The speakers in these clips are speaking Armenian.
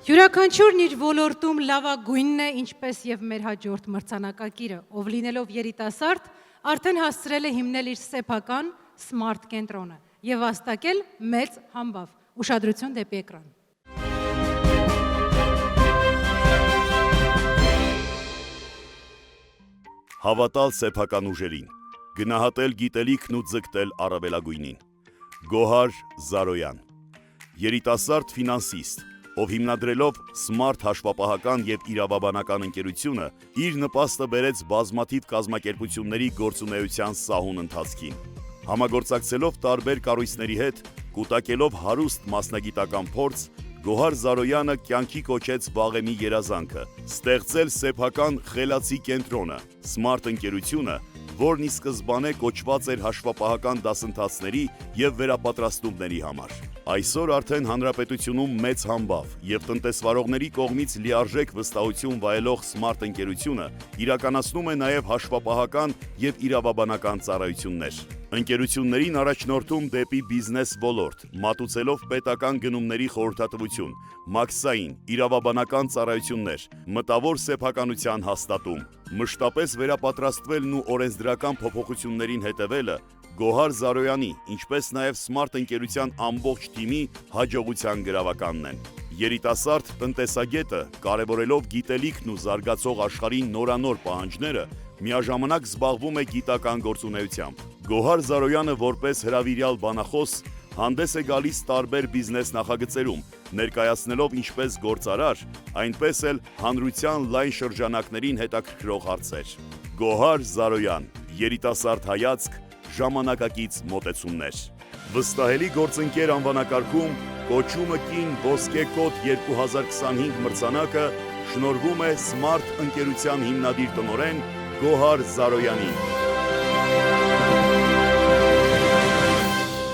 Յուրաքանչյուրն իր ոլորտում լավագույնն է, ինչպես եւ մեր հաջորդ մրցանակակիրը, ով լինելով երիտասարդ, արդեն հասցրել է հիմնել իր սեփական Smart կենտրոնը եւ վաստակել մեծ համբավ։ Ուշադրություն դեպի էկրան։ Հավատալ սեփական ուժերին, գնահատել գիտելիքն ու ձգտել առավելագույնին։ Գոհար Զարոյան, երիտասարդ ֆինանսիստ, ով հիմնադրելով Smart հաշվապահական եւ իրավաբանական ընկերությունը, իր նպաստը բերեց բազմաթիվ կազմակերպությունների գործունեության սահուն ընթացքին։ Համագործակցելով տարբեր կառույցների հետ, կուտակելով հարուստ մասնագիտական փորձ, Գոհար Զարոյանը կյանքի կոչեց վաղեմի երազանքը՝ ստեղծել սեփական խելացի կենտրոնը, Smart ընկերությունը, որն ի սկզբանե կոչված էր հաշվապահական դասընթացների եւ վերապատրաստումների համար։ Այսօր արդեն հանրապետությունում մեծ համբավ եւ տնտեսվարողների կողմից լիարժեք վստահություն վայելող Smart ընկերությունը իրականացնում է նաեւ հաշվապահական եւ իրավաբանական ծառայություններ։ Ընկերություններին առաջնորդում դեպի բիզնես ոլորտ, մատուցելով պետական գնումների խորհրդատվություն, մաքսային, իրավաբանական ծառայություններ, մտավոր սեփականության հաստատում, մշտապես վերապատրաստվելն ու օրենսդրական փոփոխություններին հետևելը Գոհար Զարոյանի, ինչպես նաև Smart ընկերության ամբողջ թիմի հաջողության գրավականն են։ Երիտասարդ տնտեսագետը, կարևորելով գիտելիքն ու զարգացող աշխարհի նորանոր պահանջները, միաժամանակ զբաղվում է գիտական գործունեությամբ։ Գոհար Զարոյանը որպես հրավիրյալ բանախոս հանդես է գալիս տարբեր բիզնես նախագծերում, ներկայացնելով ինչպես գործարար, այնպես էլ հանրության լայն շրջանակներին հետաքրքրող հարցեր։ Գոհար Զարոյան, երիտասարդ հայացք, ժամանակակից մոտեցումներ։ Վստահելի գործընկեր անվանակարգում կոչումը կին ոսկե կոդ 2025 մրցանակը շնորհվում է Smart ընկերության հիմնադիր տնօրեն Գոհար Զարոյանին։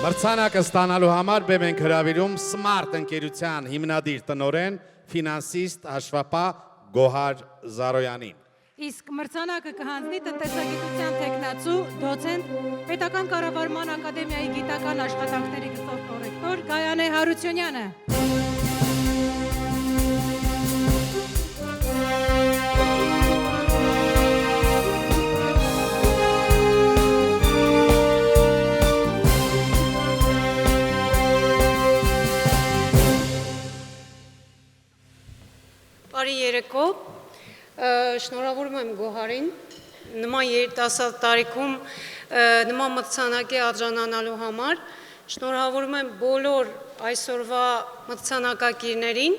Մրցանակը ստանալու համար մենք հրավիրում Smart ընկերության հիմնադիր տնօրեն, ֆինանսիստ, հաշվապահ Գոհար Զարոյանին։ Իսկ մրցանակը կհանձնի տնտեսագիտության թեկնածու, դոցենտ, Պետական կառավարման ակադեմիայի գիտական աշխատանքների գծով կոռեկտոր Գայանե Հարությունյանը։ Բարի երեկո, շնորհավորում եմ Գոհարին, նման երիտասարդ տարիքում նման մրցանակի արժանանալու համար, շնորհավորում եմ բոլոր այսօրվա մրցանակակիրներին,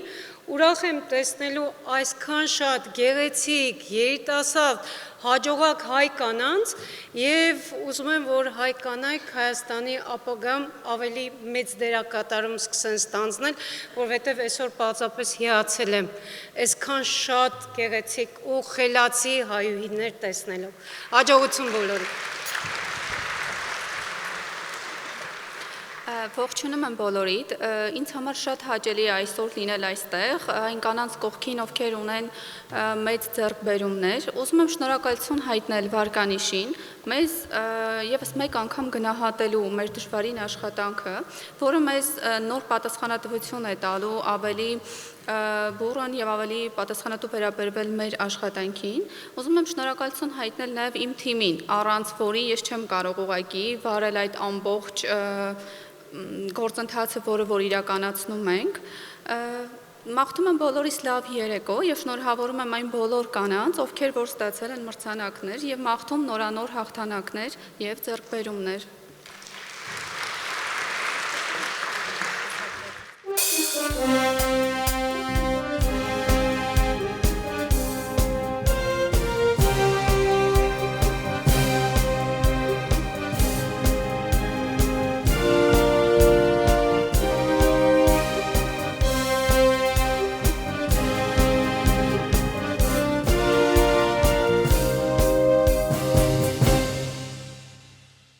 ուրախ եմ տեսնելու այսքան շատ գեղեցիկ, երիտասարդ, հաջողակ հայ կանանց եւ ուզում եմ, որ հայ կանայք Հայաստանի ապագայում ավելի մեծ դերակատարում սկսեն ստանձնել, որովհետեւ այսօր պարզապես հիացել եմ այսքան շատ գեղեցիկ ու խելացի հայուհիներ տեսնելով։ Հաջողություն բոլորին։ Ողջունում եմ բոլորիդ, ինձ համար շատ հաճելի է այսօր լինել այստեղ, այն կանանց կողքին, ովքեր ունեն մեծ ձեռքբերումներ, ուզում եմ շնորհակալություն հայտնել Վարկանիշին, մեզ եւս մեկ անգամ գնահատելու մեր դժվարին աշխատանքը, որը մեզ նոր պատասխանատվություն է տալու ավելի բուրըն եւ ավելի պատասխանատու վերաբերվել մեր աշխատանքին, ուզում եմ շնորհակալություն հայտնել նաեւ իմ թիմին, առանց որի ես չեմ կարող ուղղակի վարել այդ ամբողջ գործընթացը, որ իրականացնում ենք, մաղթում եմ բոլորիս լավ երեկո եւ շնորհավորում եմ այն բոլոր կանանց, ովքեր որ ստացել են մրցանակներ եւ մաղթում նորանոր հաղթանակներ եւ ձեռքբերումներ։